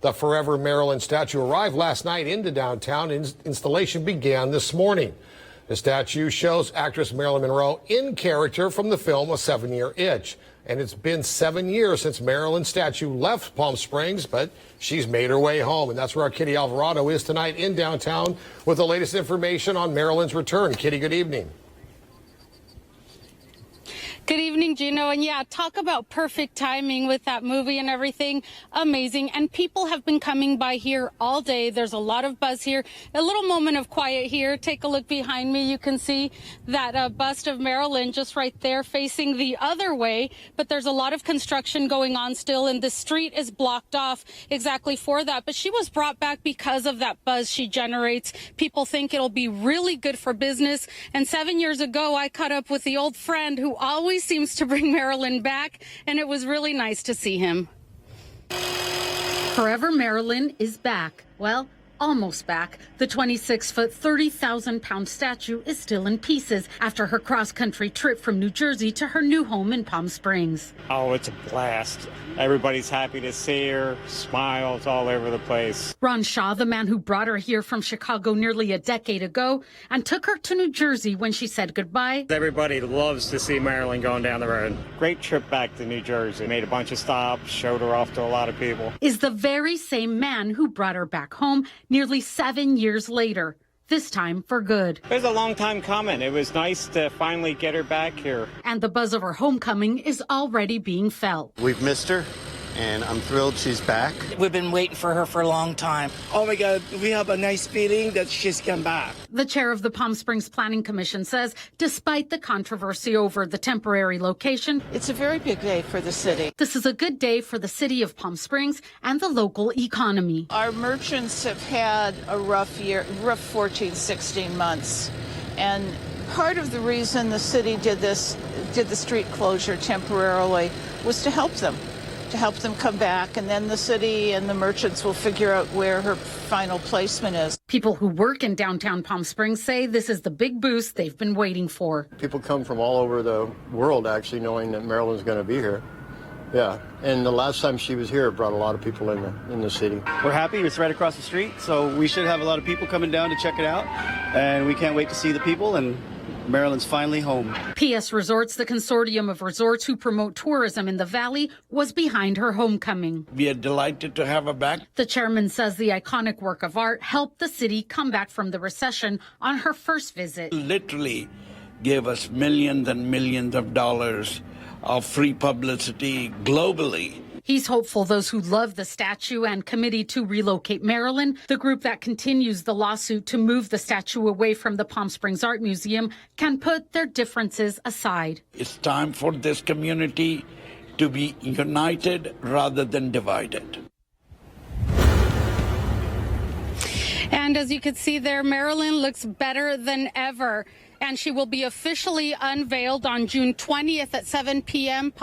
The Forever Marilyn statue arrived last night into downtown. Installation began this morning. The statue shows actress Marilyn Monroe in character from the film A 7-Year Itch. And it's been 7 years since Marilyn's statue left Palm Springs, but she's made her way home. And that's where our Kitty Alvarado is tonight in downtown with the latest information on Marilyn's return. Kitty, good evening. Good evening, Gino. And yeah, talk about perfect timing with that movie and everything. Amazing. And people have been coming by here all day. There's a lot of buzz here. A little moment of quiet here. Take a look behind me. You can see that bust of Marilyn just right there facing the other way. But there's a lot of construction going on still, and the street is blocked off exactly for that. But she was brought back because of that buzz she generates. People think it'll be really good for business. And 7 years ago, I caught up with the old friend who always seems to bring Marilyn back, and it was really nice to see him. Forever Marilyn is back. Well, almost back. The 26-foot, 30,000-pound statue is still in pieces after her cross-country trip from New Jersey to her new home in Palm Springs. Oh, it's a blast. Everybody's happy to see her, smiles all over the place. Ron Shaw, the man who brought her here from Chicago nearly a decade ago and took her to New Jersey when she said goodbye. Everybody loves to see Marilyn going down the road. Great trip back to New Jersey. Made a bunch of stops, showed her off to a lot of people. Is the very same man who brought her back home nearly 7 years later, this time for good. It was a long time coming. It was nice to finally get her back here. And the buzz of her homecoming is already being felt. We've missed her, and I'm thrilled she's back. We've been waiting for her for a long time. Oh my God, we have a nice feeling that she's come back. The chair of the Palm Springs Planning Commission says despite the controversy over the temporary location, it's a very big day for the city. This is a good day for the city of Palm Springs and the local economy. Our merchants have had a rough 14, 16 months. And part of the reason the city did the street closure temporarily was to help them come back, and then the city and the merchants will figure out where her final placement is. People who work in downtown Palm Springs say this is the big boost they've been waiting for. People come from all over the world actually knowing that Marilyn's going to be here. Yeah, and the last time she was here, it brought a lot of people in the city. We're happy. It's right across the street, so we should have a lot of people coming down to check it out, and we can't wait to see the people, and Marilyn's finally home. PS Resorts, the consortium of resorts who promote tourism in the valley, was behind her homecoming. We are delighted to have her back. The chairman says the iconic work of art helped the city come back from the recession on her first visit. Literally gave us millions and millions of dollars of free publicity globally. He's hopeful those who love the statue and committee to relocate Marilyn, the group that continues the lawsuit to move the statue away from the Palm Springs Art Museum, can put their differences aside. It's time for this community to be united rather than divided. And as you can see there, Marilyn looks better than ever. And she will be officially unveiled on June 20th at 7 p.m.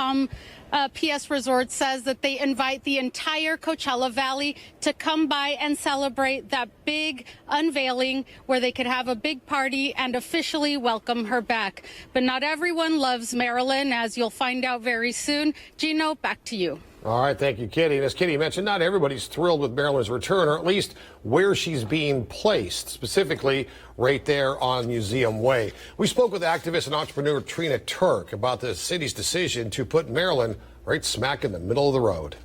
PS Resort says that they invite the entire Coachella Valley to come by and celebrate that big unveiling where they could have a big party and officially welcome her back. But not everyone loves Marilyn, as you'll find out very soon. Gino, back to you. All right, thank you, Kitty. And as Kitty mentioned, not everybody's thrilled with Marilyn's return, or at least where she's being placed, specifically right there on Museum Way. We spoke with activist and entrepreneur Trina Turk about the city's decision to put Marilyn right smack in the middle of the road.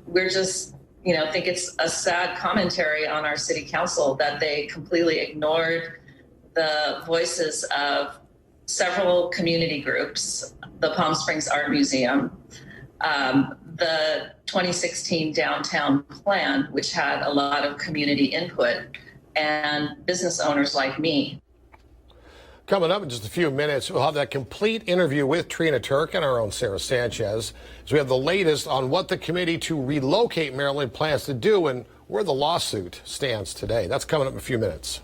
We're just, think it's a sad commentary on our city council that they completely ignored the voices of several community groups, the Palm Springs Art Museum, the 2016 downtown plan, which had a lot of community input, and business owners like me. Coming up in just a few minutes, we'll have that complete interview with Trina Turk and our own Sarah Sanchez, as we have the latest on what the committee to relocate Marilyn plans to do and where the lawsuit stands today. That's coming up in a few minutes.